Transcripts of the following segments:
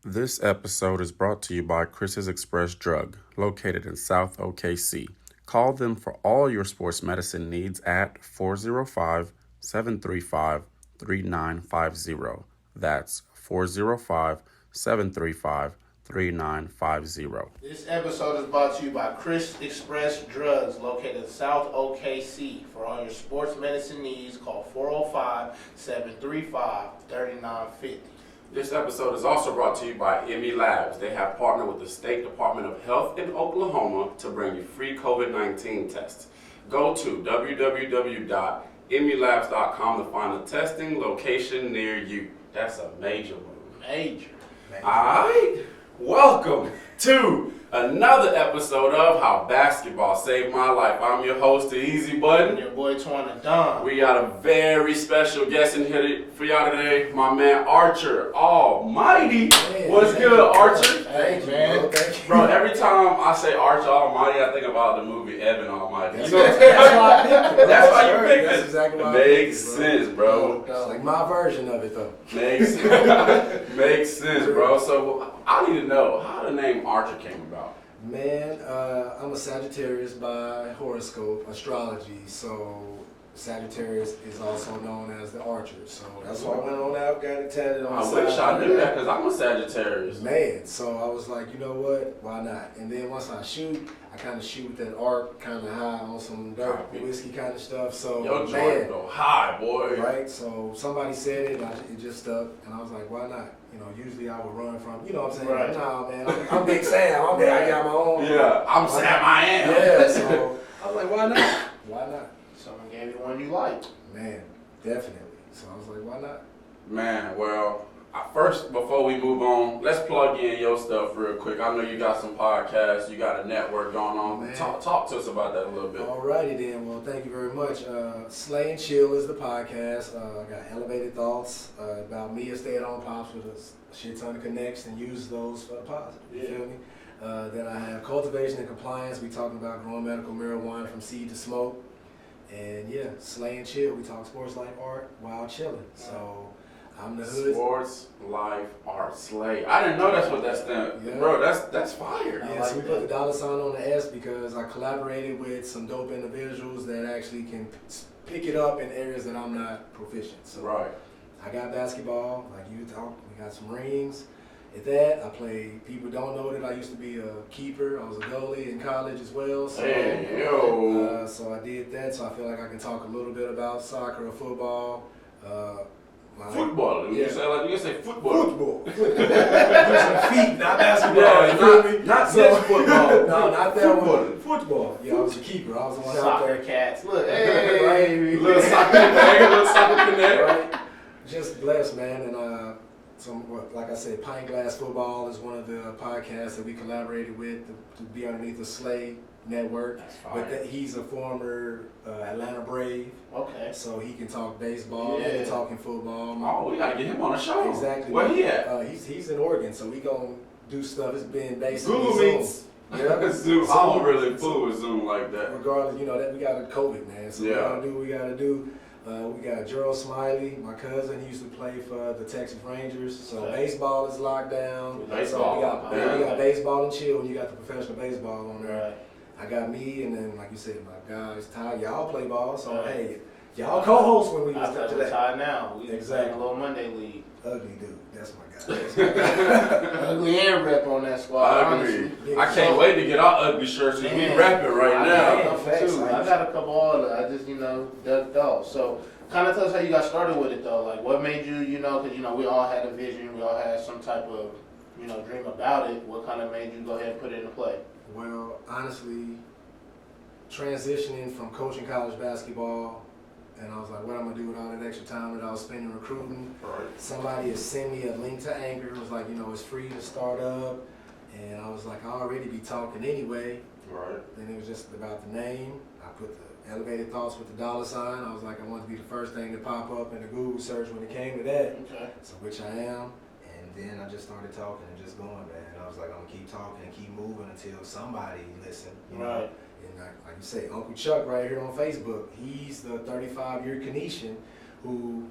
This episode is brought to you by Chris's Express Drug, located in South OKC. Call them for all your sports medicine needs at 405-735-3950. That's 405-735-3950. This episode is brought to you by Chris Express Drugs, located in South OKC. For all your sports medicine needs, call 405-735-3950. This episode is also brought to you by Emmy Labs. They have partnered with the State Department of Health in Oklahoma to bring you free COVID-19 tests. Go to www.emmylabs.com to find a testing location near you. That's a major move. Major. Alright, welcome to another episode of How Basketball Saved My Life. I'm your host, The Easy Button. Your boy Twana Don. We got a very special guest in here for y'all today, my man Archer Almighty. Man, What's good, Archer? Hey, man. Bro, every time I say Archer Almighty, I think about the movie Evan Almighty. That's, You know what I'm that's saying? why I picked it. That's why you picked That's it. exactly why I Makes picked it, sense, bro. It's like my version of it, though. Makes sense, bro. So I need to know how the name Archer came about. Man, I'm a Sagittarius by horoscope, astrology, so Sagittarius is also known as the Archer. So that's why I went on out, got it tatted on I the wish side. I knew that because I'm a Sagittarius. Man, so I was like, you know what, why not? And then once I shoot, I kind of shoot with that arc kind of high on some dirt whiskey kind of stuff. So, Yo, man, Jordan go high, boy. right? So somebody said it, it just stuck, and I was like, why not? You know, usually I would run from, you know what I'm saying? Right. Like, nah, man, I'm Big Sam. I got my own. Yeah, I'm Sam I am. Yeah, so I was like, why not? Why not? Someone gave you one you liked. Man, definitely. So I was like, why not? Man, well, first, before we move on, let's plug in your stuff real quick. I know you got some podcasts, you got a network going on. Man. Talk to us about that a little bit. Alrighty then. Well, thank you very much. Slay and Chill is the podcast. I got elevated thoughts about me as stay-at-home pops with a shit ton of connects and use those for the positive. You feel me? Then I have Cultivation and Compliance. We talking about growing medical marijuana from seed to smoke. And yeah, Slay and Chill. We talk sports, life, art while chilling. So I'm the hood. Sports, life, art, slay. I didn't know that's what that stands. Yeah. Bro, that's fire. Yeah, like so we that. put the dollar sign on the S because I collaborated with some dope individuals that actually can pick it up in areas that I'm not proficient. So Right. I got basketball, like you talked, we got some rings. At that, I played, people don't know that I used to be a keeper. I was a goalie in college as well. So, Hey, yo. so I did that, so I feel like I can talk a little bit about soccer or football. Football. Yeah. You can say football. Football. Using feet, not basketball. Yeah, you feel me? not So- this football. No, not that Football. one. Football. Yeah, I was a keeper. I was the one out Soccer there. cats. Look, hey. Little soccer connect. Right? Just blessed, man. And like I said, Pint Glass Football is one of the podcasts that we collaborated with to be underneath the Slay Network. That's fine. But he's a former Atlanta Brave, Okay. so he can talk baseball Yeah. and talking football. Oh, we gotta get him on the show. Exactly. Where he at? He's in Oregon, so we gonna do stuff. It's been basically Google Zoom. Meets. Yeah. Zoom. I don't really fool with Zoom like that. Regardless, you know that we got a COVID, man. So Yeah. we gotta do what we gotta do. We got Gerald Smiley, my cousin. He used to play for the Texas Rangers. So Okay. baseball is locked down. Baseball, So we got baseball and chill, and you got the professional baseball on there. Right. I got me, and then like you said, my guys Ty. Y'all play ball, so Right. hey, y'all co-host when we I was thought to we that. tied now. We Exactly. playing a little Monday league. Ugly dude, that's my guy. Ugly and rep on that squad. I honestly. agree. I can't wait to get our ugly shirts and we Man. rapping right I now. got a couple Facts, too. like- I got a couple other. I just, ducked off. So, kind of tell us how you got started with it though. Like, what made you, because, we all had a vision. We all had some type of, dream about it. What kind of made you go ahead and put it into play? Well, honestly, transitioning from coaching college basketball, and I was like, what I'm gonna do with all that extra time that I was spending recruiting? Right. Somebody had sent me a link to Anchor. It was like, it's free to start up, and I was like, I already be talking anyway. Right. Then it was just about the name. I put the elevated thoughts with the dollar sign. I was like, I want to be the first thing to pop up in the Google search when it came to that. Okay. So which I am. And then I just started talking and just going, man. I was like, I'm gonna keep talking and keep moving until somebody listen. Right. And like you say, Uncle Chuck right here on Facebook, he's the 35-year Canesian who,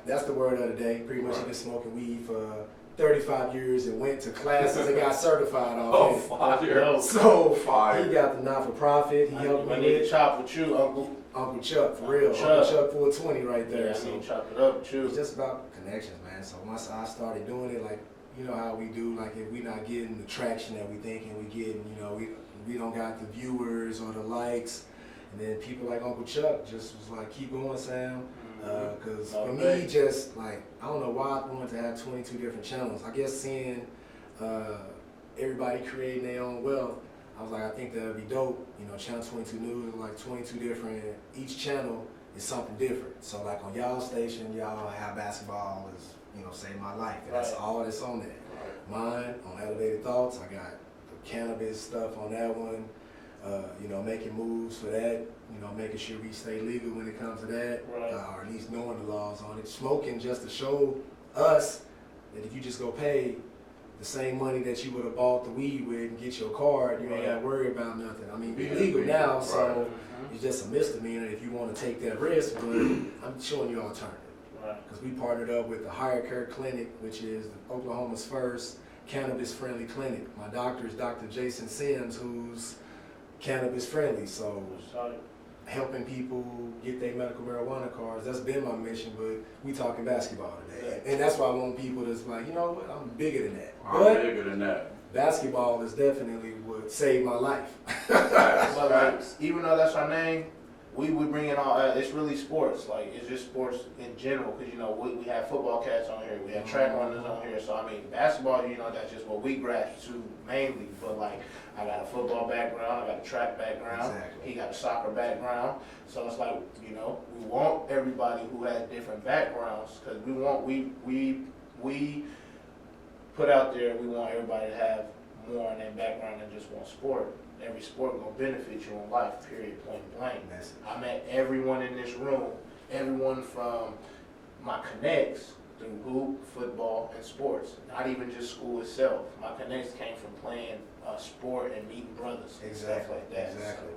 that's the word of the day. Pretty much he been smoking weed for 35 years and went to classes and got certified Oh, off it. fire. So Fire. he got the not-for-profit. He helped I me need to with chop with you, Uncle. Uncle Chuck, for real. Chuck. Uncle Chuck 420 right there. Yeah, I So need to chop it up with you. it's just about connections, man. So once I started doing it, like, you know how we do, like if we not getting the traction that we thinking we getting, you know, we don't got the viewers or the likes. And then people like Uncle Chuck just was like, keep going, Sam. Because for me, just like, I don't know why I wanted to have 22 different channels. I guess seeing everybody creating their own wealth, I was like, I think that would be dope. You know, Channel 22 News, like 22 different, each channel is something different. So like on y'all station, y'all have basketball is, you know, Save My Life. And that's all that's on there. Mine, on Elevated Thoughts, I got the cannabis stuff on that one. You know, making moves for that, you know, making sure we stay legal when it comes to that, or at least knowing the laws on it. Smoking just to show us that if you just go pay the same money that you would have bought the weed with and get your card, you ain't got to worry about nothing. I mean, we legal now, so it's just a misdemeanor if you want to take that risk, but I'm showing you an alternative. Because we partnered up with the Higher Care Clinic, which is Oklahoma's first cannabis-friendly clinic. My doctor is Dr. Jason Sims, who's cannabis friendly, so helping people get their medical marijuana cards, that's been my mission, but we talking basketball today. And that's why I want people that's like, you know what, I'm bigger than that. I'm bigger than that. Basketball is definitely what saved my life. But like, even though that's our name, we bring in all, it's really sports, like it's just sports in general, because you know, we have football cats on here, we have track runners on here, so I mean, basketball, you know, that's just what we grasp to mainly, but like, I got a football background, I got a track background, he got a soccer background, so it's like, you know, we want everybody who has different backgrounds, because we put out there, we want everybody to have more in their background than just one sport. Every sport gonna benefit you in life, period, point blank. I met everyone in this room, everyone from my connects through hoop, football, and sports. Not even just school itself. My connects came from playing sport and meeting brothers and stuff like that. Exactly.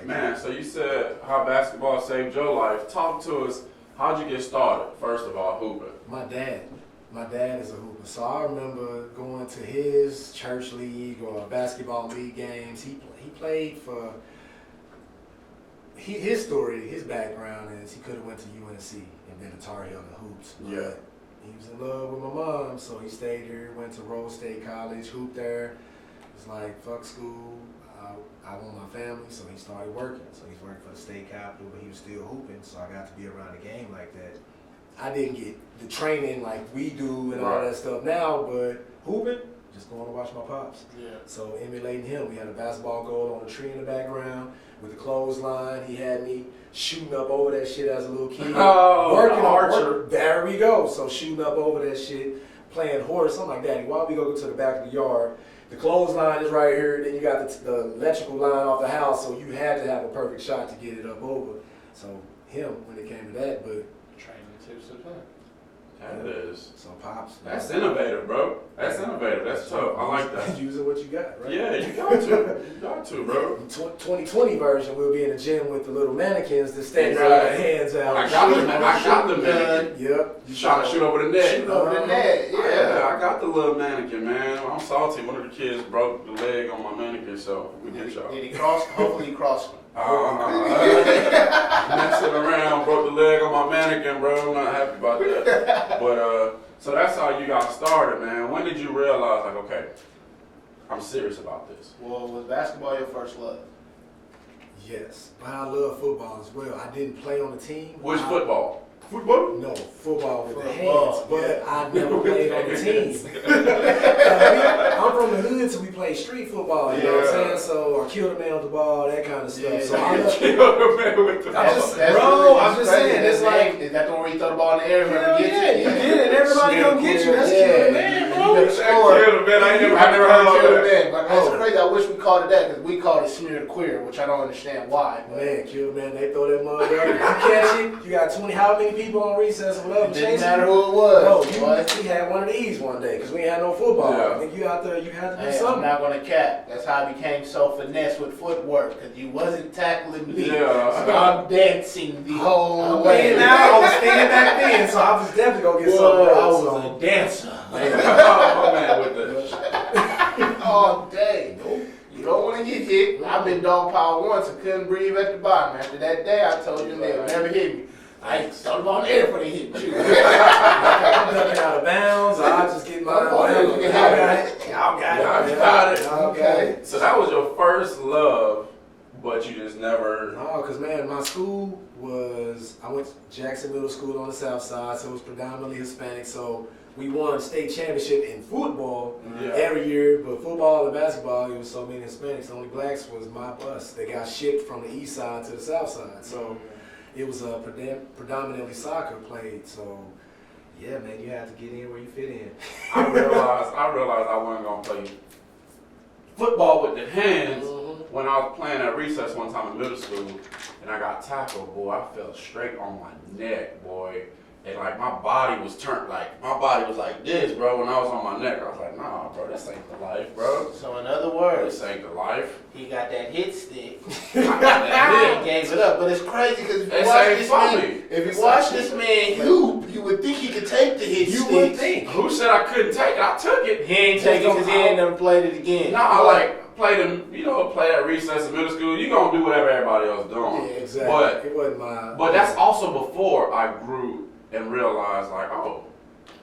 So. Man, so you said how basketball saved your life. Talk to us, how'd you get started, first of all, hooping? My dad is a hooper, so I remember going to his church league or basketball league games. He played for, his story, his background is he could have went to UNC and been a Tar Heel in the hoops. But he was in love with my mom, so he stayed here, went to Rose State College, hooped there. It's like, fuck school, I want my family, so he started working. So he's working for the state capitol, but he was still hooping, so I got to be around the game like that. I didn't get the training like we do and all that stuff now, but hooping, just going to watch my pops. So emulating him, we had a basketball goal on a tree in the background with the clothesline. He had me shooting up over that shit as a little kid. Working on there we go. So shooting up over that shit, playing horse. I'm like, Daddy, why don't we go to the back of the yard? The clothesline is right here, then you got the electrical line off the house, so you had to have a perfect shot to get it up over. So him, when it came to that, but tips of that. That is. So pops. That's innovative, bro. That's innovative. That's tough. I like that. Using what you got, right? Yeah, you got to. You got to, bro. 2020 version, we'll be in the gym with the little mannequins that stand their hands out. I got the mannequin. Yep. You trying to shoot over the net? Shoot over the net, Yeah, I got the little mannequin, man. I'm salty. One of the kids broke the leg on my mannequin, so we get y'all. Did he cross? Hopefully he crossed him. Messing around, broke the leg on my mannequin, bro. I'm not happy about that. But so that's how you got started, man. When did you realize, like, okay, I'm serious about this? Well, was basketball your first love? Yes, but I love football as well. I didn't play on the team. Which football? Football? No, football with the Football, hands, but I never played on the team. I'm from the hood, so we play street football, you know what I'm saying? So I killed a man with the ball, that kind of stuff. So I killed a man with the ball. I'm just saying, it's like, is that the one where you throw the ball in the air? Hell yeah, you get it, everybody come get you. That's killing a man, bro. You score. Killed a man. I never heard heard kill a of that. man. Like, that's crazy. I wish we called it that because we called it smear queer, which I don't understand why. Man, kill a man, they throw that mud there. You catch it, you got 20, how many people on recess or whatever It didn't chasing matter you? who it was. No, we had one of these one day because we ain't had no football. Yeah. I think you out there, you had to do Hey, I'm something. not gonna cap. That's how I became so finesse with footwork because you wasn't tackling me. Yeah. So I'm dancing the whole way. Now I was thinking back then. saying? So I was definitely gonna get Boy, something. I else, was so. a dancer. Oh, man, with the All day. You don't want to get hit. I've been dog power once and couldn't breathe at the bottom. After that day, I told you they'll never hit me. I thought about air for the hit you. I'm ducking out of bounds. I'll just get my Y'all got it. Y'all got it. Y'all got it. Y'all got it. So that was your first love, but you just never. No, because man, my school was, I went to Jackson Middle School on the south side, so it was predominantly Hispanic. So we won state championship in football every year, but football and basketball, it was so many Hispanics. Only blacks was my bus. They got shipped from the east side to the south side. So it was predominantly soccer played. So yeah, man, you have to get in where you fit in. I realized I wasn't gonna play football with the hands when I was playing at recess one time in middle school, and I got tackled. Boy, I fell straight on my neck, boy. And like my body was turned, like my body was like this, bro. When I was on my neck, I was like, nah, bro, this ain't the life, bro. So in other words, This ain't the life. he got that hit stick. I got that He gave it up. But it's crazy because if you It's watch ain't this funny. man, if It's you watch ain't- this man hoop, you would think he could take the hit You stick. would think. Who said I couldn't take it? I took it. He ain't taking it because he ain't never played it again. Nah, I like played in, play at recess in middle school. You gonna do whatever everybody else doing. Yeah, exactly. But it wasn't my. But that's also before I grew and realized, like, oh,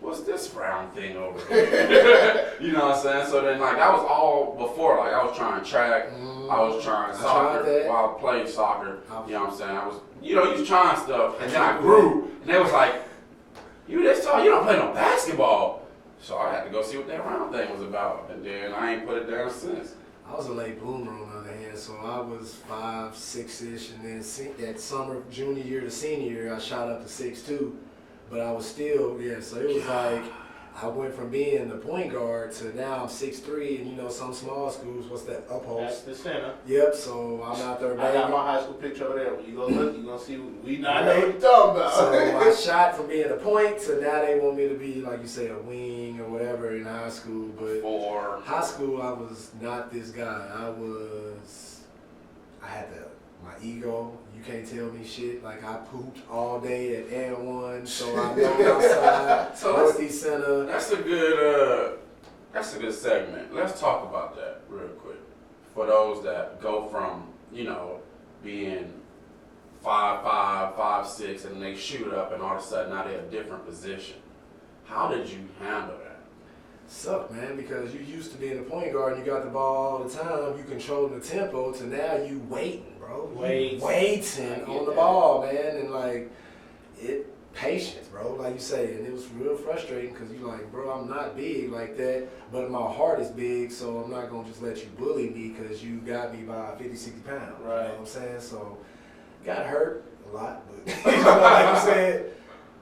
what's this round thing over here? You know what I'm saying? So then, like, that was all before. Like, I was trying track, I was trying soccer that. while I played soccer. You know what I'm saying? I was, you was trying stuff, and then I grew, and they was like, you this tall, you don't play no basketball. So I had to go see what that round thing was about, and then I ain't put it down since. I was a late bloomer on the other hand, so I was 5', 6-ish, and then that summer, junior year to senior year, I shot up to 6'2", but I was still, so it was like, I went from being the point guard to now I'm 6'3", and some small schools, what's that, That's upholst? the center. Yep, so I'm out there, I got baby. my high school picture over there. When you go look, you're going to see I know what you're talking about. So I shot from being a point to now they want me to be, like you say, a wing or whatever in high school, but Or high school, I was not this guy. I had my ego. You can't tell me shit. Like, I pooped all day at Air One, so I know outside, So Northeast Center. that's a good segment. Let's talk about that real quick. For those that go from, being 5'5", 5'6", and they shoot up and all of a sudden now they're a different position. How did you handle that? Sucked, man, because you used to being a point guard and you got the ball all the time, you controlling the tempo, to now you waiting, bro. Waiting on the ball, man, and like, patience, bro, like you say, and it was real frustrating because you're like, bro, I'm not big like that, but my heart is big, so I'm not going to just let you bully me because you got me by 50, 60 pounds, you know what I'm saying? So, got hurt a lot, but like you said.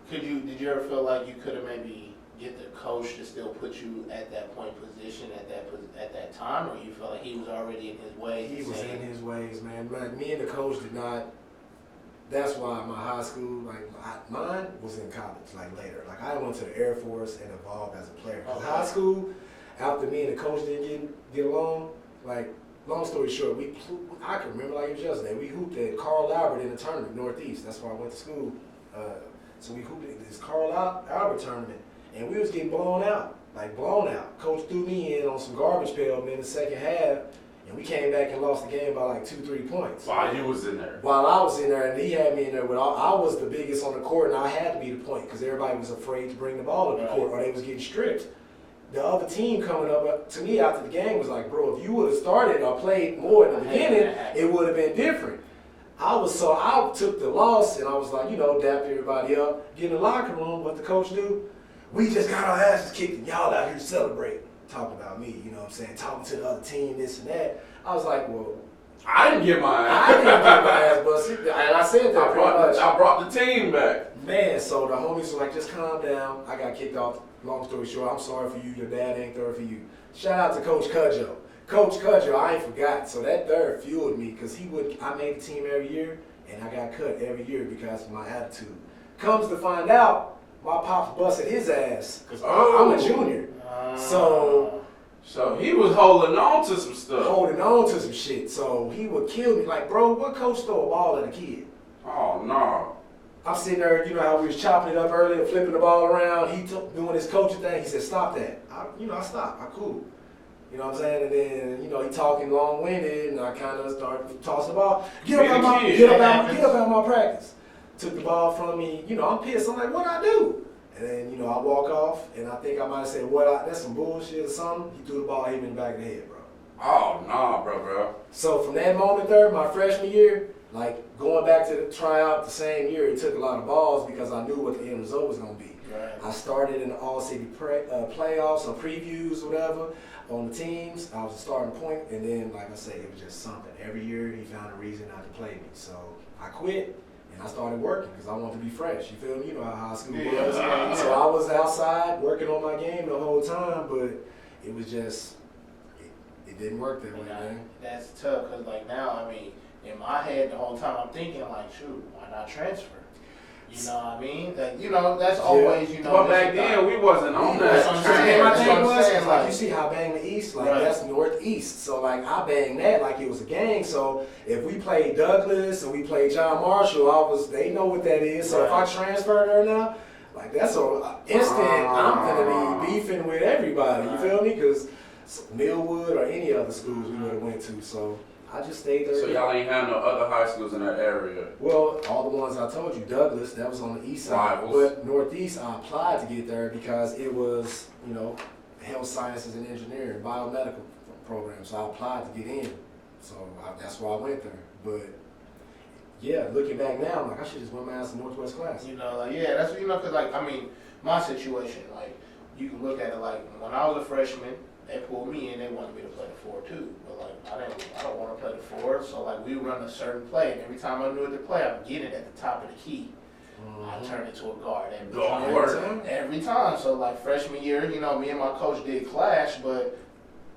Did you ever feel like you could have maybe get the coach to still put you at that point position at that time, or you felt like he was already in his ways? He was in his ways, man. Like, me and the coach did not. That's why my high school, mine was in college, later. Like, I went to the Air Force and evolved as a player. Okay. High school, after me and the coach didn't get along, long story short, I can remember like it was yesterday. We hooped at Carl Albert in a tournament, Northeast. That's where I went to school. So we hooped at this Carl Albert tournament, and we was getting blown out. Coach threw me in on some garbage pail in the second half, and we came back and lost the game by 2-3 points. While you was in there. While I was in there, and he had me in there, but I was the biggest on the court, and I had to be the point because everybody was afraid to bring the ball up the court, or they was getting stripped. The other team coming up to me after the game was like, bro, if you would have started or played more in the beginning, it would have been different. I took the loss, and I was like, dap everybody up, get in the locker room. What the coach do? We just got our asses kicked, and y'all out here celebrating. Talking about me, you know what I'm saying? Talking to the other team, this and that. I was like, well, I didn't get my ass. I didn't get my ass busted. And I said that pretty much. I brought the team back. Man, so the homies were like, just calm down. I got kicked off. Long story short, I'm sorry for you. Your dad ain't there for you. Shout out to Coach Cudjoe. Coach Cudjoe, I ain't forgot. So that third fueled me because I made the team every year, and I got cut every year because of my attitude. Comes to find out, my pops busted his ass because I'm a junior. So he was holding on to some stuff. Holding on to some shit. So he would kill me. Like, bro, what coach throw a ball at a kid? Oh, no. I'm sitting there, you know how we was chopping it up earlier, flipping the ball around. He doing his coaching thing. He said, "Stop that." I stopped. I cool. You know what I'm saying? And then, you know, he talking long-winded, and I kind of started tossing the ball. Get up out my practice. Took the ball from me. You know, I'm pissed. I'm like, what'd I do? And then, you know, I walk off, and I think I might have said, that's some bullshit or something. He threw the ball, hit me in the back of the head, bro. Oh, nah, bro. So from that moment there, my freshman year, like going back to the tryout the same year, it took a lot of balls because I knew what the end result was going to be. Right. I started in the all-city playoffs or previews, whatever, on the teams. I was a starting point, and then, like I say, it was just something. Every year, he found a reason not to play me. So I quit, and I started working because I wanted to be fresh. You feel me? You know how high school was. So I was outside working on my game the whole time, but it was just, it didn't work that way, man. That's tough, because, like, now, I mean, in my head the whole time, I'm thinking, like, shoot, why not transfer? You know what I mean? Like, you know, that's always, you know. But back then, we wasn't on that. That's what I'm saying. My thing was, saying, like, you see how I bang the East, like, right. That's Northeast. So, like, I banged that like it was a gang. So, if we played Douglas and we played John Marshall, they know what that is. So, right. if I transfer there now, like, that's an instant, I'm going to be beefing with everybody. You feel me? Because Millwood or any other schools we would have went to. So, I just stayed there. So y'all ain't had no other high schools in that area? Well, all the ones I told you, Douglas, that was on the east side. Rivals. But Northeast, I applied to get there because it was, you know, health sciences and engineering, biomedical program. So I applied to get in. So that's why I went there. But yeah, looking back now, I'm like, I should just went my ass to Northwest class. You know, like, yeah, that's, you know, because, like, I mean, my situation, like, you can look at it like, when I was a freshman, they pulled me in, they wanted me to play the 4 too. But, like, I don't want to play the 4, so, like, we run a certain play, and every time I knew it to play, I would get it at the top of the key. I turned it to a guard every time. So, like, freshman year, you know, me and my coach did clash, but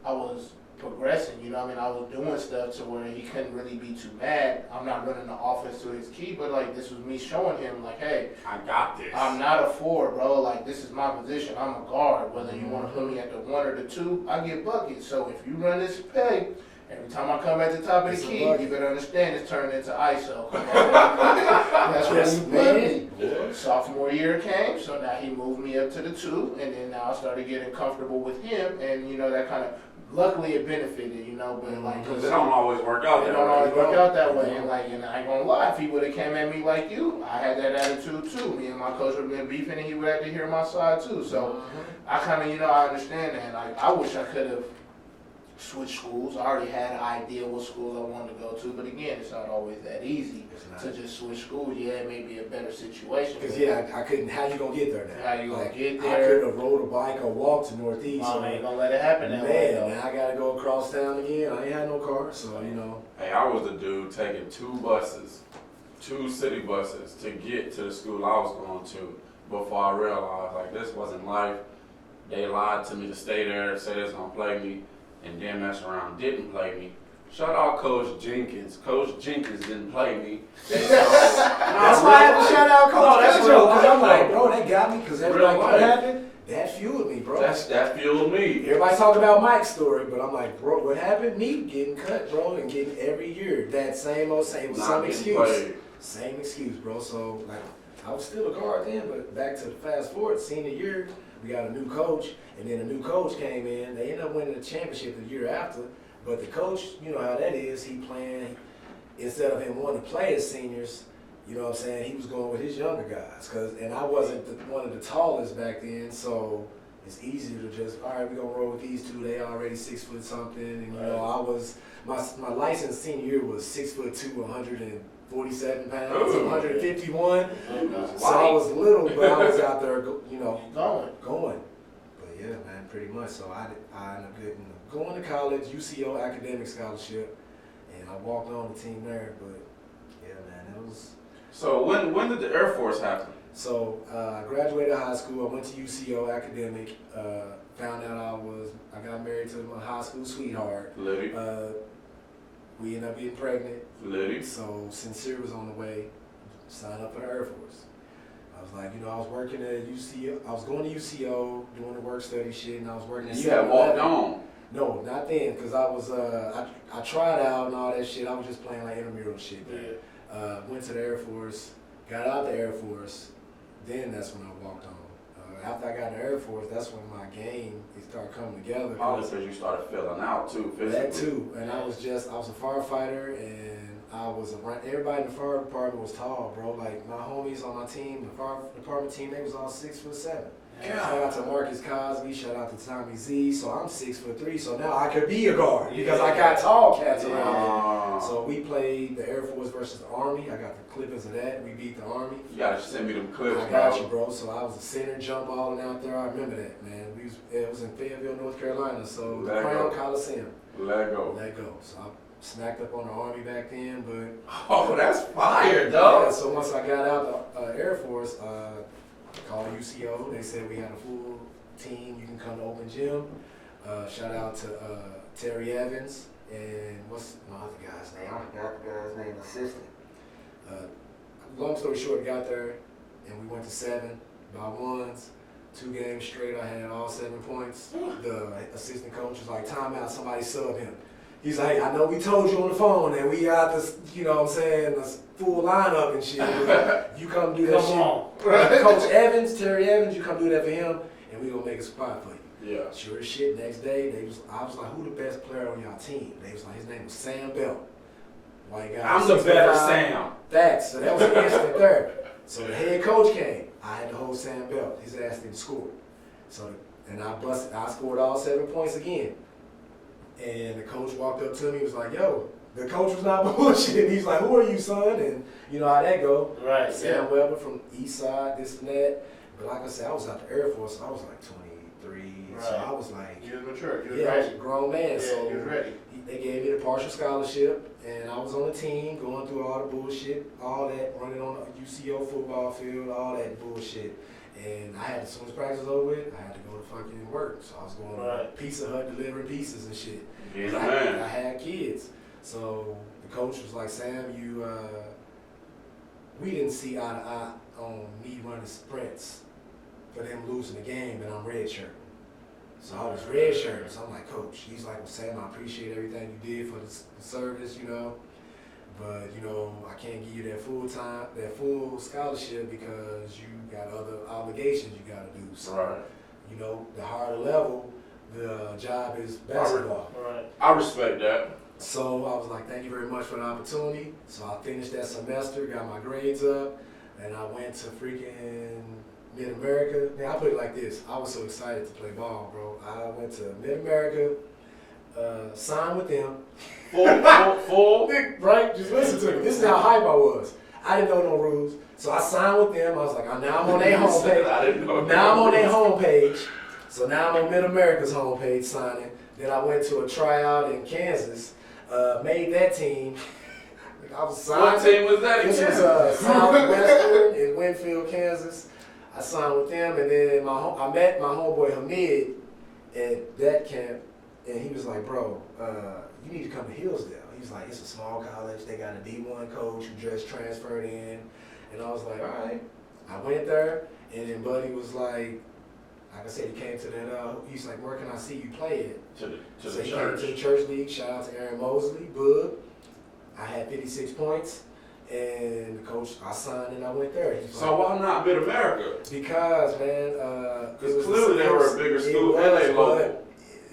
I was progressing, you know what I mean? I was doing stuff to where he couldn't really be too mad. I'm not running the offense to his key, but, like, this was me showing him, like, hey, I got this. I'm not a 4, bro. Like, this is my position. I'm a guard. Whether you want to put me at the 1 or the 2, I get buckets. So if you run this play, every time I come at the top of the key, you better understand it's turning into ISO. That's what he put me. Sophomore year came, so now he moved me up to the 2, and then now I started getting comfortable with him, and, you know, that kind of, luckily it benefited, you know, but, like, Because it don't always work out that way. It don't always work out that way, and, like, and I ain't gonna lie, if he would have came at me like you, I had that attitude too. Me and my coach would have been beefing, and he would have to hear my side too. So I kind of, you know, I understand that. Like, I wish I could have switch schools. I already had an idea what schools I wanted to go to, but again, it's not always that easy to just switch schools. Yeah, it may be a better situation. Because I couldn't. How you gonna get there now? How you gonna get I there? could have rode a bike or walked to Northeast. Mom ain't gonna let it happen that way. Man, now I gotta go across town again. I ain't had no car, so you know. Hey, I was the dude taking 2 city buses to get to the school I was going to before I realized, like, this wasn't life. They lied to me to stay there, say they was gonna play me, and then mess around, didn't play me. Shout out Coach Jenkins. Coach Jenkins didn't play me. That's why I have to shout out Coach. That's real. Because I'm like, bro, that got me. Because everybody what happened, that fueled me, bro. That fueled me. Everybody talk about Mike's story, but I'm like, bro, what happened? Me getting cut, bro, and getting every year that same old same. Some excuse. Played. Same excuse, bro. So, like, I was still a guard then, but back to the fast forward, senior year, we got a new coach, and then a new coach came in. They ended up winning the championship the year after, but the coach, you know how that is, he playing, instead of him wanting to play his seniors, you know what I'm saying, he was going with his younger guys. And I wasn't one of the tallest back then, so it's easier to just, all right, we're going to roll with these 2. They already 6 foot something, and, you know, I was, my license senior year was 6'2", 147 pounds, 151. So I was little, but I was out there, you know, going. But yeah, man, pretty much. So I ended up going to college, UCO academic scholarship, and I walked on the team there. But yeah, man, it was. So when did the Air Force happen? So I graduated high school. I went to UCO academic. Found out I got married to my high school sweetheart. Liddy. We ended up getting pregnant. Liddy. So Sincere was on the way, signed up for the Air Force. I was like, you know, I was working at UCO. I was going to UCO, doing the work study shit, and I was working. And you had walked on. No, not then, because I was, I tried out and all that shit. I was just playing like intramural shit. But, went to the Air Force, Got out the Air Force, then that's when I walked on. After I got in the Air Force, that's when my game started coming together. Probably because you started filling out too, physically. That too, and I was a firefighter, and I was around, everybody in the fire department was tall, bro. Like my homies on my team, the fire department team, they was all 6'7". Yeah. Shout out to Marcus Cosby, shout out to Tommy Z. So I'm 6'3", so now I could be a guard because I got tall cats around me. So we played the Air Force versus the Army. I got the clippings of that. We beat the Army. You gotta send me them clips, I got you, bro. So I was a center jump balling out there. I remember that, man. It was in Fayetteville, North Carolina. So the Crown Coliseum. Let go. So I snacked up on the Army back then, but oh, that's fire, dog. Yeah, so once I got out the Air Force, called UCO. They said we had a full team. You can come to open gym. Shout out to Terry Evans and what's my other guy's name? I forgot the guy's name. Assistant. Long story short, got there and we went to 7 by ones. 2 games straight, I had all 7 points. The assistant coach was like, "Timeout, somebody sub him." He's like, "I know we told you on the phone and we got this, you know what I'm saying, this full lineup and shit. You come do that Come shit. on. Coach Evans, Terry Evans, you come do that for him and we gonna make a spot for you." Yeah. Sure as shit, next day, I was like, "Who the best player on y'all team?" They was like, his name was Sam Bell. White guy. I'm the better Sam. Facts. So that was the instant third. So the head coach came. I had to hold Sam Bell. His ass didn't score. So, and I scored all 7 points again. And the coach walked up to me, was like, "Yo," the coach was not bullshit. He's like, "Who are you, son?" And you know how that go. Right. Sam Weber from East Side, this and that. But like I said, I was at the Air Force. So I was like 23. Right. So I was like, You was mature. You was I was ready. a grown man. Yeah, So you was ready. they gave me the partial scholarship, and I was on the team, going through all the bullshit, all that, running on the UCO football field, all that bullshit. And I had, as soon as practice was over with, I had to go to fucking work. So I was going to Pizza Hut delivering pizzas and shit. Yeah, I had kids. So the coach was like, "Sam, we didn't see eye to eye on me running sprints for them losing the game, and I'm redshirt." So I was redshirt. So I'm like, "Coach," he's like, "Well, Sam, I appreciate everything you did for the service, you know. But, you know, I can't give you that full scholarship because you got other obligations you got to do." So, Right. you know, the harder level, the job is basketball. Right. I respect that. So I was like, "Thank you very much for the opportunity." So I finished that semester, got my grades up, and I went to freaking Mid-America. Man, I put it like this. I was so excited to play ball, bro. I went to Mid-America, signed with them. Full. Right? Just listen to me. This is how hype I was. I didn't know no rules. So I signed with them. I was like, now I'm on their homepage. I didn't know. Now I'm on their homepage. So now I'm on Mid-America's homepage signing. Then I went to a tryout in Kansas, made that team. I was signed. What team was that This again? was Southwestern in Winfield, Kansas. I signed with them, and then I met my homeboy Hamid at that camp, and he was like, "Bro, you need to come to Hillsdale." He was like, "It's a small college. They got a D1 coach who just transferred in." And I was like, "All right." I went there, and then Buddy was like I said, he came to that, he's like, "Where can I see you play it?" To So the he church. came to the church league. Shout out to Aaron Mosley, Bud. I had 56 points, and the coach, I signed and I went there. He's So why not Mid-America? because, man, Because clearly they were a bigger school and they local.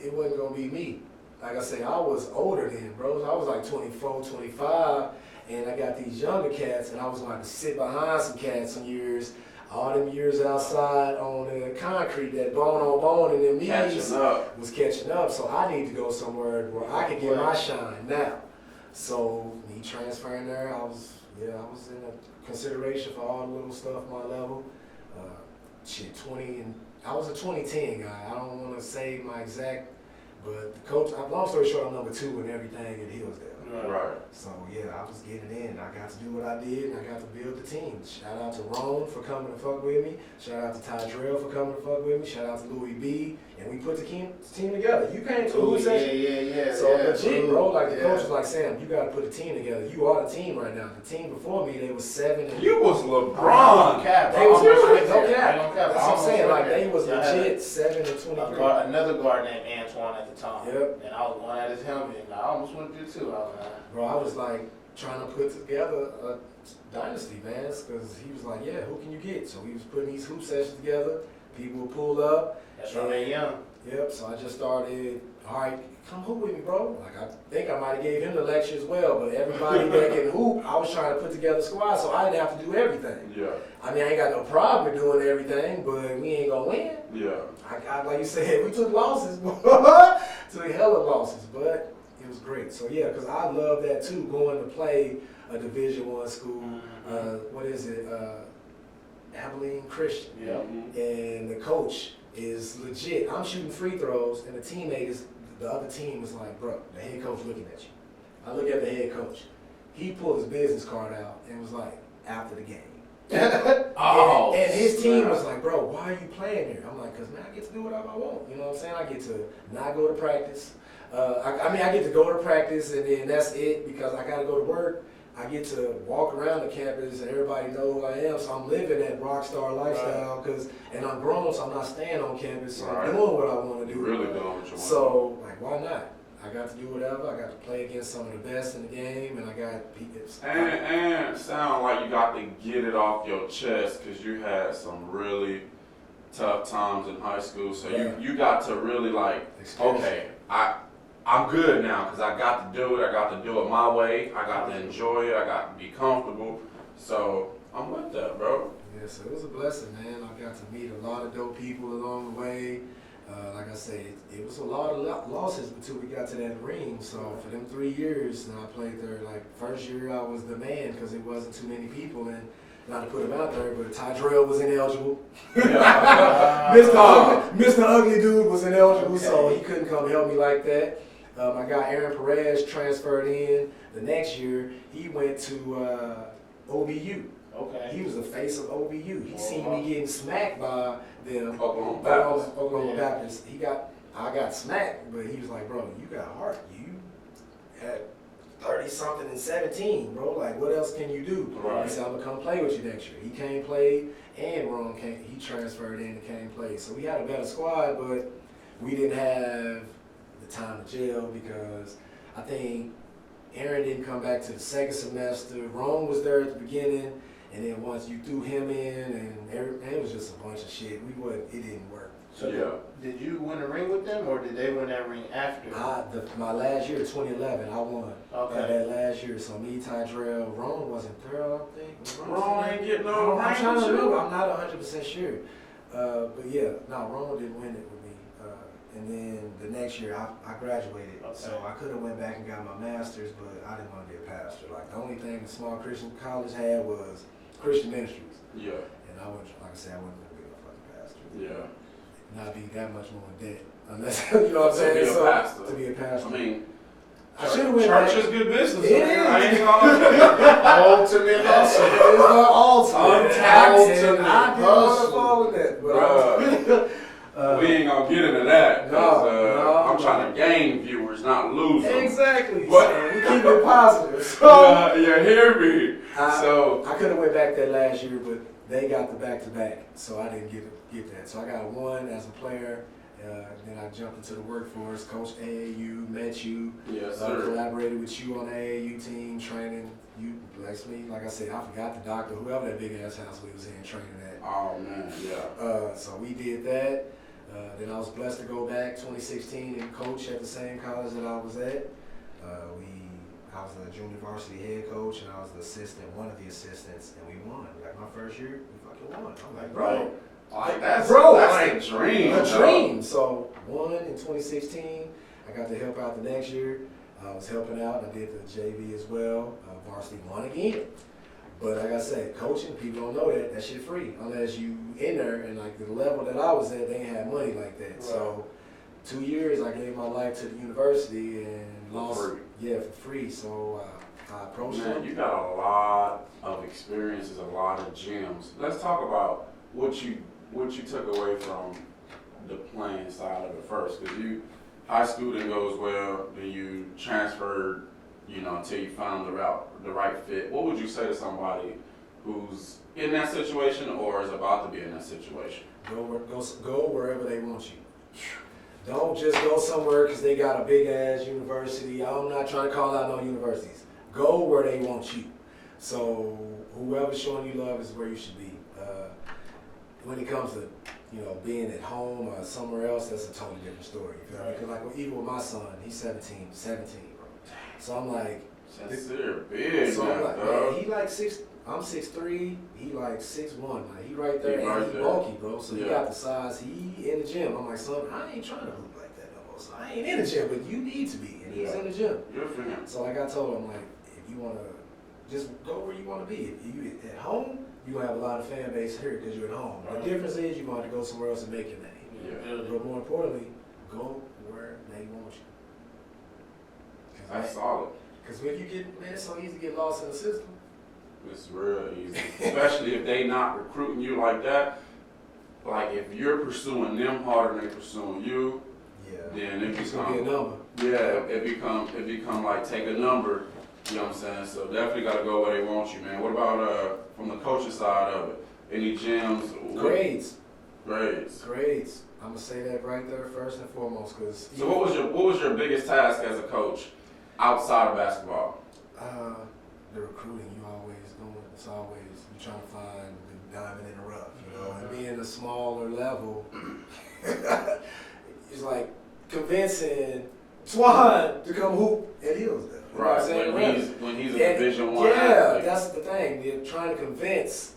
It wasn't going to be me. Like I said, I was older then, bro. I was like 24, 25, and I got these younger cats, and I was going to sit behind some cats some years, all them years outside on the concrete, that bone on bone, and them knees Catching up. was catching up. So I need to go somewhere where I could get my shine now. So me transferring there, I was in a consideration for all the little stuff my level. 20, and I was a 2010 guy. I don't want to say my exact, but the coach, long story short, I'm number 2 in everything at Hillsdale. Right. So yeah, I was getting in. I got to do what I did, and I got to build the team. Shout out to Ron for coming to fuck with me. Shout out to Ty Drell for coming to fuck with me. Shout out to Louis B. And we put the team together. You came to the Louis session. Yeah. So legit, bro. Like the coach was like, "Sam, you got to put a team together. You are the team right now." The team before me, they was 7. And You was LeBron. they was no cap. That's That's what I'm saying. Like they was legit 7 and 23. Another guard named Antoine at the time. Yep. And I was going at his helmet, and I almost went through too. I was like, Bro, I was like trying to put together a dynasty, man, because he was like, yeah, who can you get? So he was putting these hoop sessions together. People would pull up. That's from that young. Yep. So I just started. All right, come hoop with me, bro. Like I think I might have gave him the lecture as well, but everybody that can hoop, I was trying to put together a squad, so I didn't have to do everything. Yeah. I mean, I ain't got no problem with doing everything, but we ain't gonna win. Yeah. I like you said, we took losses, took hell of losses, but it was great. So yeah, because I love that too, going to play a Division I school. What is it? Abilene Christian. Yeah. And the coach is legit. I'm shooting free throws, and the other team is like, bro, the head coach looking at you. I look at the head coach. He pulled his business card out and was like, after the game. And his team was like, bro, why are you playing here? I'm like, because, man, I get to do whatever I want. You know what I'm saying? I get to not go to practice. I get to go to practice, and then that's it because I got to go to work. I get to walk around the campus, and everybody know who I am, so I'm living that rock star lifestyle, and I'm grown, so I'm not staying on campus, so I'm doing what I want to do. Really doing what you want to do. So, like, why not? I got to do whatever. I got to play against some of the best in the game, and I got people. And sound like you got to get it off your chest because you had some really tough times in high school. So you got to really like, okay, I'm good now because I got to do it. I got to do it my way. I got to enjoy it. I got to be comfortable. So I'm with that, bro. Yeah, so it was a blessing, man. I got to meet a lot of dope people along the way. Like I said, it was a lot of losses until we got to that ring. So for them 3 years, and I played there. Like first year, I was the man because it wasn't too many people, and not to put him out there, but Tydrell was ineligible. Mr. Ugly Dude was ineligible, so he couldn't come help me like that. My guy Aaron Perez transferred in the next year. He went to OBU. Okay. He was the face of OBU. He seen me getting smacked by them. Oklahoma Baptist. I got smacked, but he was like, bro, you got heart. You had 30-something and 17, bro. Like, what else can you do? Right. He said, I'm going to come play with you next year. He came play, and Ron came. He transferred in and came play. So we had a better squad, but we didn't have the time to gel because I think Aaron didn't come back to the second semester. Ron was there at the beginning, and then once you threw him in, and it was just a bunch of shit. It didn't work. So did you win a ring with them, or did they win that ring after? My last year, 2011, I won. Okay. That last year, so me, Tydrell, Ron wasn't there, I don't think. Ron ain't getting no ring. I'm trying to remember. I'm not 100% sure. But yeah, no, Ron didn't win it with me. And then the next year, I graduated. Okay. So I could have went back and got my master's, but I didn't want to be a pastor. Like, the only thing the small Christian college had was Christian ministries. Yeah. And I wouldn't, like I said, I wouldn't want to be a fucking pastor. Yeah. Not be that much more in debt. Unless, you know what I'm saying? To be a pastor. I mean, I should have went back. Church is good business. It is. I ain't gonna Ultimate hustle. It is the ultimate. Ultimate I didn't want to fall with that. we ain't gonna get into that because No, I'm trying to gain viewers, not lose them. Exactly. But So we keep it positive. So you hear me? I could have went back that last year, but they got the back-to-back, so I didn't get that. So I got one as a player. Then I jumped into the workforce, coached AAU, met you, Yes, sir. collaborated with you on the AAU team, training. You blessed me. Like I said, I forgot the doctor, whoever that big ass house we was in training at. Oh man, yeah. So we did that. Then I was blessed to go back 2016 and coach at the same college that I was at. I was the junior varsity head coach, and I was the assistant, one of the assistants, and we won. Like my first year, we fucking won. I'm like, bro. Like that's like, the dream. A dream. So won in 2016. I got to help out the next year. I was helping out. I did the JV as well. Varsity won again. But like I said, coaching, people don't know that shit free unless you in there, and like the level that I was at, they ain't had money like that. Right. So 2 years I gave my life to the university and lost for free. So I approached them. You got a lot of experiences, a lot of gems. Let's talk about what you took away from the playing side of it first, because high school didn't go as well. Then you transferred, until you found the right fit. What would you say to somebody who's in that situation or is about to be in that situation? Go wherever they want you. Don't just go somewhere because they got a big ass university. I'm not trying to call out no universities. Go where they want you. So whoever's showing you love is where you should be. When it comes to, being at home or somewhere else, that's a totally different story. You feel me? Because like even with my son, he's 17, bro. So I'm like, sincere, big. So I'm like, man, he like 6. I'm 6'3", he like 6'1", like he right there, and he bulky, bro. So he got the size. He in the gym. I'm like, son, I ain't trying to hoop like that no more. So I ain't in the gym, but you need to be, and he's in the gym. Good for him. So like I told him, like, if you wanna just go where you wanna be. If you at home, you gonna have a lot of fan base here because you're at home. Right. The difference is you gonna have to go somewhere else and make your name. Yeah. But more importantly, go where they want you. That's solid. Because when you get, man, it's so easy to get lost in the system. It's real easy, especially if they not recruiting you like that. Like if you're pursuing them harder than they pursuing you, then it it's gonna be a number. Yeah, it become like take a number. You know what I'm saying? So definitely gotta go where they want you, man. What about from the coaching side of it? Any gyms? Grades. Grades. I'm gonna say that right there first and foremost, because. So what was your biggest task as a coach outside of basketball? The recruiting. It's always you trying to find the diamond in the rough, and being a smaller level, it's like convincing Swan to come hoop at Hillsdale. Right, when he's a Division I athlete. That's the thing. They're trying to convince,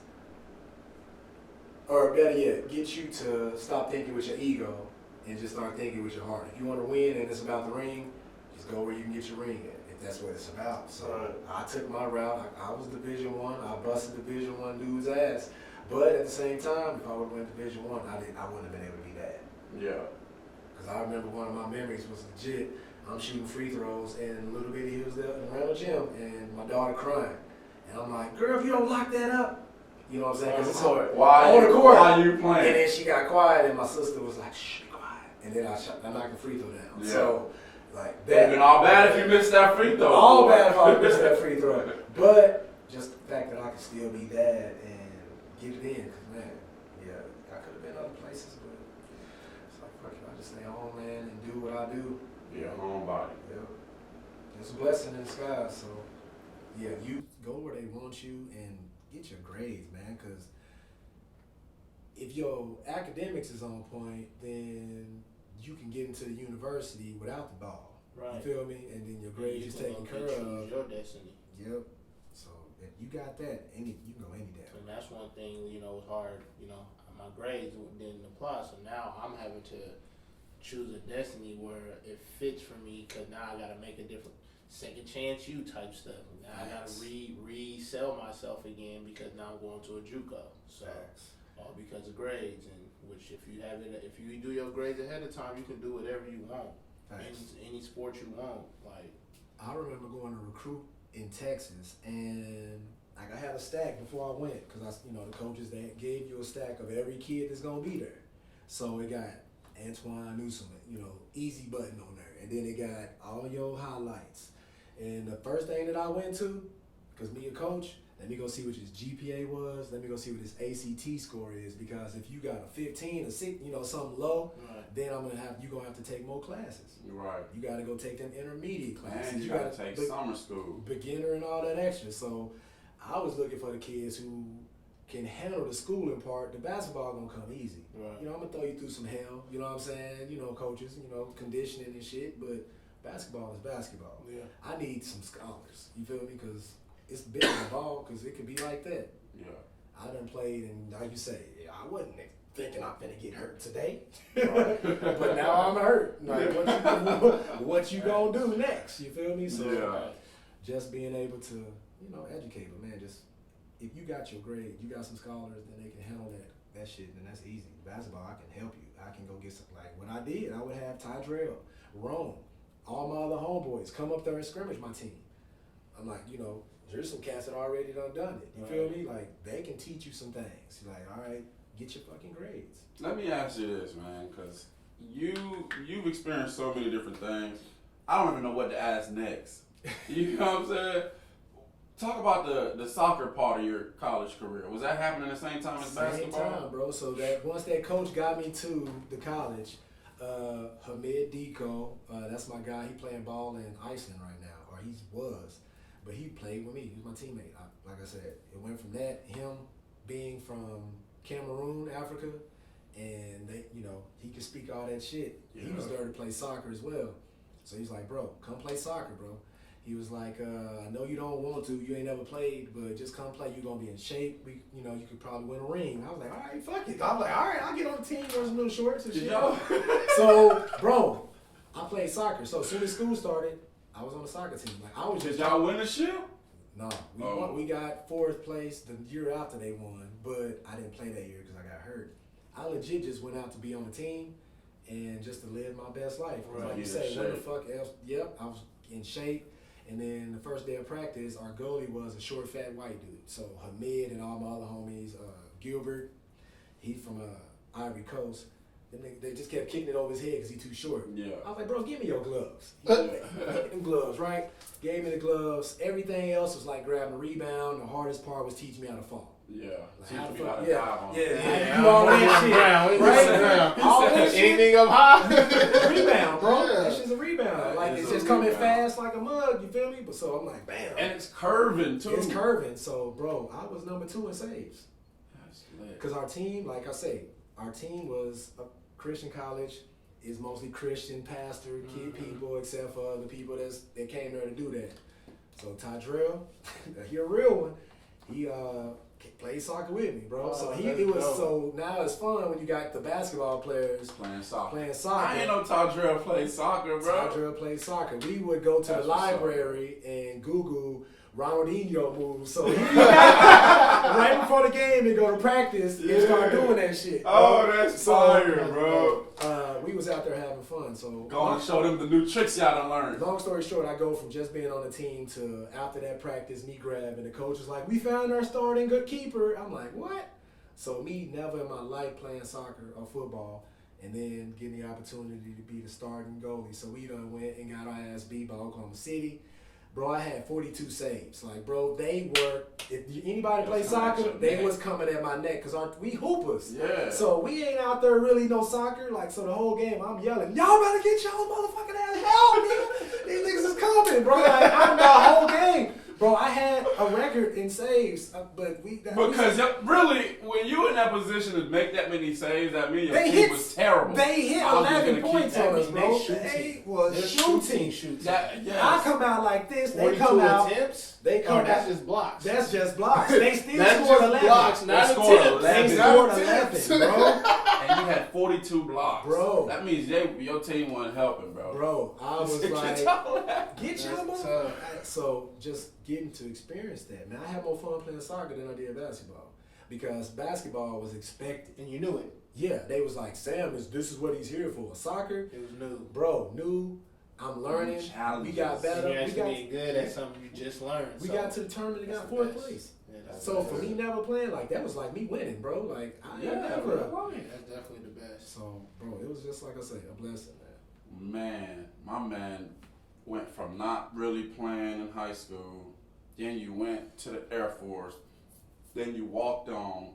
or better yet, get you to stop thinking with your ego and just start thinking with your heart. If you want to win and it's about the ring, just go where you can get your ring at. That's what it's about. So I took my route. I was Division I. I busted Division I dude's ass. But at the same time, if I would have went Division I wouldn't have been able to be that. Yeah. Because I remember one of my memories was legit. I'm shooting free throws in a little bitty Hillsdale around the gym, and my daughter crying. And I'm like, girl, if you don't lock that up, you know what I'm saying? Because it's hard. Why are you playing? And then she got quiet, and my sister was like, shh, be quiet. And then I knocked the free throw down. Yeah. So, like that. It'd been all bad if you missed that free throw. All bad if I missed that free throw. But just the fact that I could still be dad and get it in, because man, I could have been other places, but it's like, fuck it, I just stay home, man, and do what I do. Yeah, homebody. Yeah. It's a blessing in disguise. So, you go where they want you and get your grades, man, because if your academics is on point, then you can get into the university without the ball. Right. You feel me? And then your grades is taken care of. Your destiny. Yep. So if you got that, you can go any damn. And that's one thing, was hard, my grades didn't apply. So now I'm having to choose a destiny where it fits for me, because now I got to make a different second chance you type stuff. Now I got to resell myself again, because now I'm going to a JUCO. So all because of grades, and which if you do your grades ahead of time, you can do whatever you want. Any sport you want. Like I remember going to recruit in Texas, and like I had a stack before I went, because the coaches, they gave you a stack of every kid that's gonna be there. So it got Antoine Newsom, easy button on there, and then it got all your highlights. And the first thing that I went to, because me a coach, let me go see what his GPA was. Let me go see what his ACT score is, because if you got a 15 or 6, something low, then you're gonna have to take more classes. Right. You got to go take them intermediate classes. Man, you got to take summer school, beginner, and all that extra. So I was looking for the kids who can handle the schooling part. The basketball gonna come easy. Right. I'm gonna throw you through some hell. You know what I'm saying? Coaches, conditioning and shit. But basketball is basketball. Yeah. I need some scholars. You feel me? Because it's big on the ball, because it could be like that. Yeah. I done played, and like you say, I wasn't thinking I'm finna get hurt today. Right. But now I'm hurt. Like, what you gonna do next? You feel me? So just being able to, educate them, man. Just if you got your grade, you got some scholars, then they can handle that shit, then that's easy. Basketball, I can help you. I can go get some, like what I did. I would have Tydrell, Rome, all my other homeboys come up there and scrimmage my team. I'm like, there's some cats that already done it. You feel me? Like, they can teach you some things. You're like, all right, get your fucking grades. Let me ask you this, man, because you've experienced so many different things. I don't even know what to ask next. You know what I'm saying? Talk about the soccer part of your college career. Was that happening at the same time as basketball? Same time, bro. So that once that coach got me to the college, Hamid Diko, that's my guy. He playing ball in Iceland right now, or he was. But he played with me. He was my teammate. Like I said, it went from that, him being from Cameroon, Africa, and they, he could speak all that shit. Yeah. He was there to play soccer as well. So he's like, bro, come play soccer, bro. He was like, I know you don't want to, you ain't never played, but just come play. You're gonna be in shape. You could probably win a ring. I was like, all right, fuck it. I was like, all right, I'll get on the team, wear some little shorts and shit. So, bro, I played soccer. So as soon as school started, I was on the soccer team. Like I was just. Did y'all win the ship? No, we won. We got 4th place the year after they won, but I didn't play that year because I got hurt. I legit just went out to be on the team and just to live my best life. Right. Like you say, what the fuck else? Yep, I was in shape. And then the first day of practice, our goalie was a short, fat white dude. So Hamid and all my other homies, Gilbert, he from Ivory Coast. They just kept kicking it over his head because he's too short. Yeah. I was like, bro, give me your gloves. Give me them gloves, right? Gave me the gloves. Everything else was like grabbing a rebound. The hardest part was teaching me how to fall. Yeah. Like Teach how me to how to yeah. dive on. Yeah. You all that shit. Right? All that shit. Anything up high? Rebound, bro. Yeah. That shit's a rebound. Like it's just coming fast like a mug, you feel me? But so I'm like, bam. And it's curving too. It's curving. So, bro, I was number 2 in saves. That's lit. Because our team, like I say, our team was a Christian college, is mostly Christian pastor, kid people, except for the people that came there to do that. So Tydrell, he a real one. He played soccer with me, bro. So now it's fun when you got the basketball players playing soccer. I ain't no Tydrell play soccer, bro. Tydrell played soccer. We would go to the library and Google Ronaldinho moves. So right before the game and go to practice and start doing that shit. Oh, that's fire, bro. We was out there having fun. So go and show them the new tricks y'all done learned. Long story short, I go from just being on the team to after that practice, me grabbing the coach was like, we found our starting good keeper. I'm like, what? So me never in my life playing soccer or football and then getting the opportunity to be the starting goalie. So we done went and got our ass beat by Oklahoma City. Bro, I had 42 saves. Like, bro, they were, if anybody play soccer, they was coming at my neck because we hoopers. Yeah. So we ain't out there really no soccer. Like, so the whole game, I'm yelling, y'all better get y'all motherfucking ass help, nigga. These niggas is coming, bro. Like, I'm the whole game. Bro, I had a record in saves, but because really, when you in that position to make that many saves, that means your team was terrible. They hit 11 points on us, bro. They was shooting. I come out like this. They come out. Attempts? They come out. That's just blocks. That's just blocks. They still that's scored just 11. Blocks, not they scored attempts. 11. They scored 11, bro. And you had 42 blocks. Bro. That means your team wasn't helping, bro. Bro, I was like, get y'all motherfucker. So just getting to experience that, man. I had more fun playing soccer than I did basketball because basketball was expected. And you knew it. Yeah, they was like, Sam, this is what he's here for. Soccer, it was new. Bro, new. I'm learning. We got better. You actually being good at something you just learned. We got to the tournament and got 4th place. Yeah, so for me never playing like that was like me winning, bro. Like I never. That's definitely the best. So, bro, it was just like I say, a blessing, man. Man, my man went from not really playing in high school, then you went to the Air Force, then you walked on,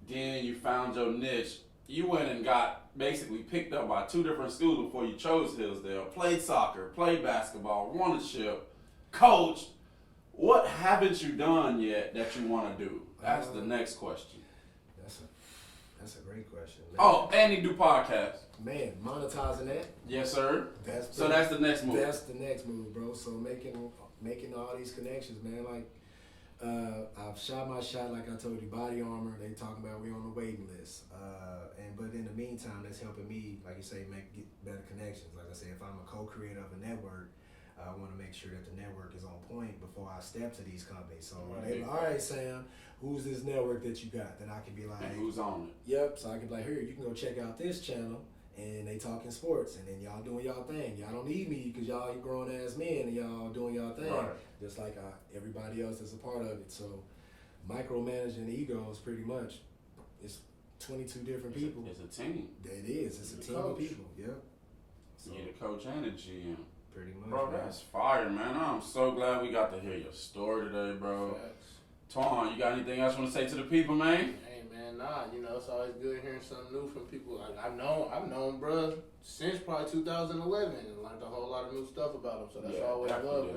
then you found your niche. You went and got basically picked up by 2 different schools before you chose Hillsdale, played soccer, played basketball, won a ship, coached. What haven't you done yet that you want to do? That's the next question. That's a great question, man. Oh, and you do podcasts. Man, monetizing that. Yes, sir. That's the next move. That's the next move, bro. So making all these connections, man. Like I've shot my shot, like I told you, Body Armor. They talking about we on the waiting list. But in the meantime, that's helping me, like you say, get better connections. Like I say, if I'm a co-creator of a network, I want to make sure that the network is on point before I step to these companies. So they like, all right, Sam, who's this network that you got? Then I can be like, and who's on it? Yep. So I can be like, here, you can go check out this channel. And they talking sports, and then y'all doing y'all thing. Y'all don't need me because y'all grown ass men, and y'all doing y'all thing. Right. Just like everybody else is a part of it. So micromanaging egos, pretty much, it's 22 different people. It's a team. It is. It's a team of people. Yep. So, you the coach and the GM. Pretty much. Bro, that's fire, man. I'm so glad we got to hear your story today, bro. Twan, you got anything else you want to say to the people, man? Hey, man, man. Nah, you know, it's always good hearing something new from people. Like I've known bruh since probably 2011 and learned a whole lot of new stuff about them. So that's always love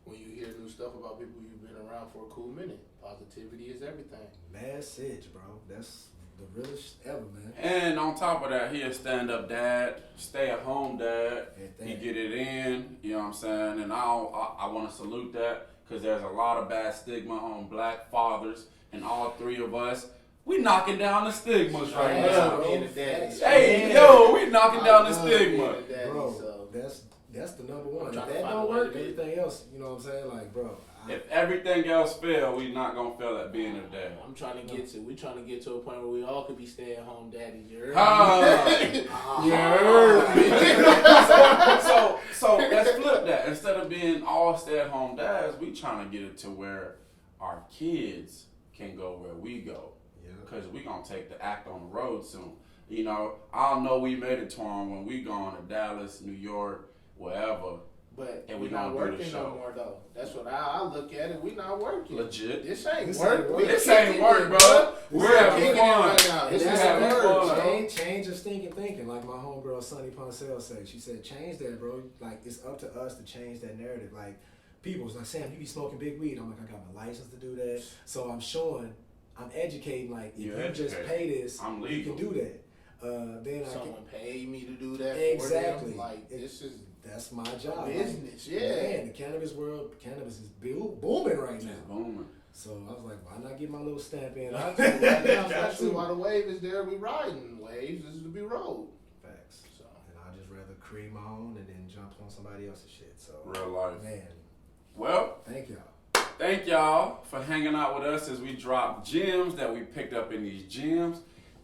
when you hear new stuff about people you've been around for a cool minute. Positivity is everything. Message, bro. That's the realest ever, man. And on top of that, he a stand-up dad, stay-at-home dad. He get it in, you know what I'm saying? And I want to salute that because there's a lot of bad stigma on black fathers, and all three of us, we knocking down the stigmas right now. Hey, yo, we knocking down the stigma. Bro, that's the number one. If that don't work, everything else, you know what I'm saying? Like, bro. If everything else fail, we not gonna fail at being a dad. We trying to get to a point where we all could be stay-at-home daddies. You heard me? So let's flip that. Instead of being all stay-at-home dads, we trying to get it to where our kids can go where we go. Because we gonna take the act on the road soon. You know, I don't know we made it to them when we going to Dallas, New York, wherever. But and we not working no more though. That's what I look at it. We not working. Legit. This ain't work. This ain't work, bro. We're having fun right now. This is having fun. Change your stinking thinking, like my homegirl Sonny Poncell said. She said, change that, bro. Like, it's up to us to change that narrative. Like, people's like, Sam, you be smoking big weed. I'm like, I got my license to do that. So I'm educating, like, if you just pay this, I'm you legal. can do that. Then someone paid me to do that. Exactly. For them. Like, that's my job. Business, like, man, the cannabis world, cannabis is booming right now. It's booming. So I was like, why not get my little stamp in? That's why the wave is there. We riding. Waves is to be rode. Facts. So, and I just rather cream my own and then jump on somebody else's shit. So real life. Man. Well, thank y'all. Thank y'all for hanging out with us as we drop gems that we picked up in these gyms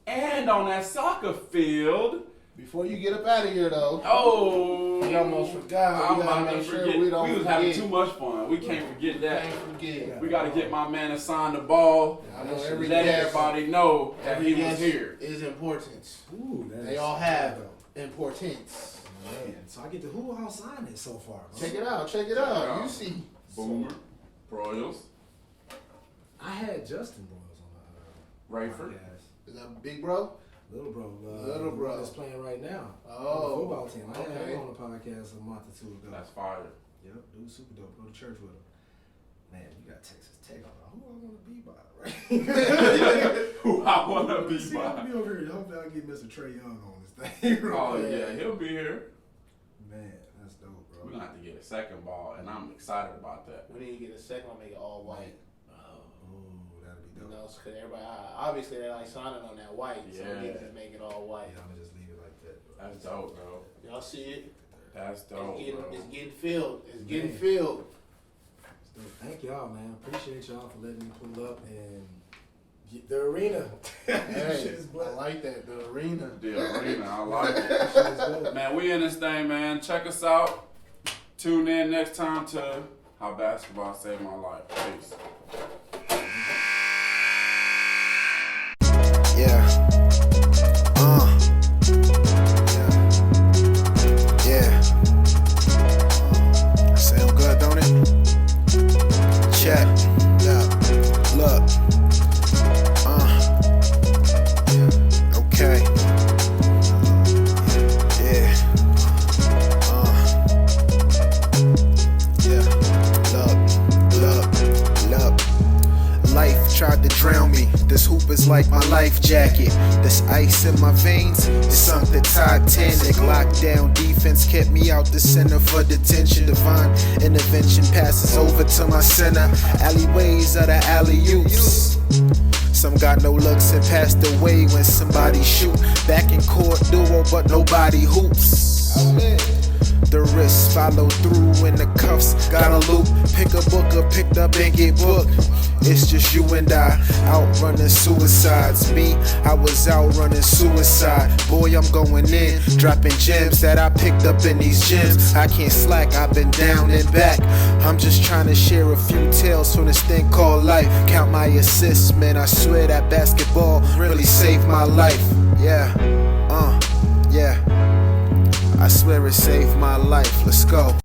and on that soccer field. Before you get up out of here, though. Oh, we almost forgot. I'm about to forget. We was having too much fun. We can't forget that. We got to get my man to sign the ball. I know let everybody know that he was here. Is importance. Ooh, they all have importance. Man, so I get to who all signed it so far? Bro? Check it out. Check it out. You see. Boomer, Broyles. I had Justin Broyles on the Rayford. Is that big bro? Little bro. Little bro. That's playing right now. Oh. On the football team. I had him on the podcast a month or two ago. That's fire. Yep, dude, super dope. Go to church with him. Man, you got Texas Tech on. Who I want to be by, right? Who I want to be by. I'll be over here. Hopefully I get Mr. Trey Young on this thing. Oh, yeah, he'll be here. Man, that's dope, bro. We're going to have to get a second ball, and I'm excited about that. We need to get a second one, make it all white. That'd be dope. You know, because everybody, obviously, they like signing on that white, so we need to make it all white. Yeah, I'm going to just leave it like that, bro. That's dope, bro. Y'all see it? That's dope, bro. It's getting filled. It's getting filled. Thank y'all, man. Appreciate y'all for letting me pull up and get the arena. Hey, I like that. The arena. The arena. I like it. Man, we in this thing, man. Check us out. Tune in next time to How Basketball Saved My Life. Peace. Yeah. Sound good, don't it? Check. Look. Okay. Yeah. Look. Life tried to drown me. This hoop is like my life jacket. This ice in my veins is something Titanic. Lockdown defense kept me out the center for detention. Divine intervention passes over to my center. Alleyways are the alley-oops. Some got no looks and passed away when somebody shoot. Back in court duo, but nobody hoops. The wrists follow through in the cuffs. Got a loop, pick a book up, picked up and get booked. It's just you and I, out running suicides. Me, I was out running suicide. Boy, I'm going in, dropping gems that I picked up in these gyms. I can't slack, I've been down and back. I'm just trying to share a few tales from this thing called life. Count my assists, man, I swear that basketball really saved my life. Yeah, I swear it saved my life. Let's go.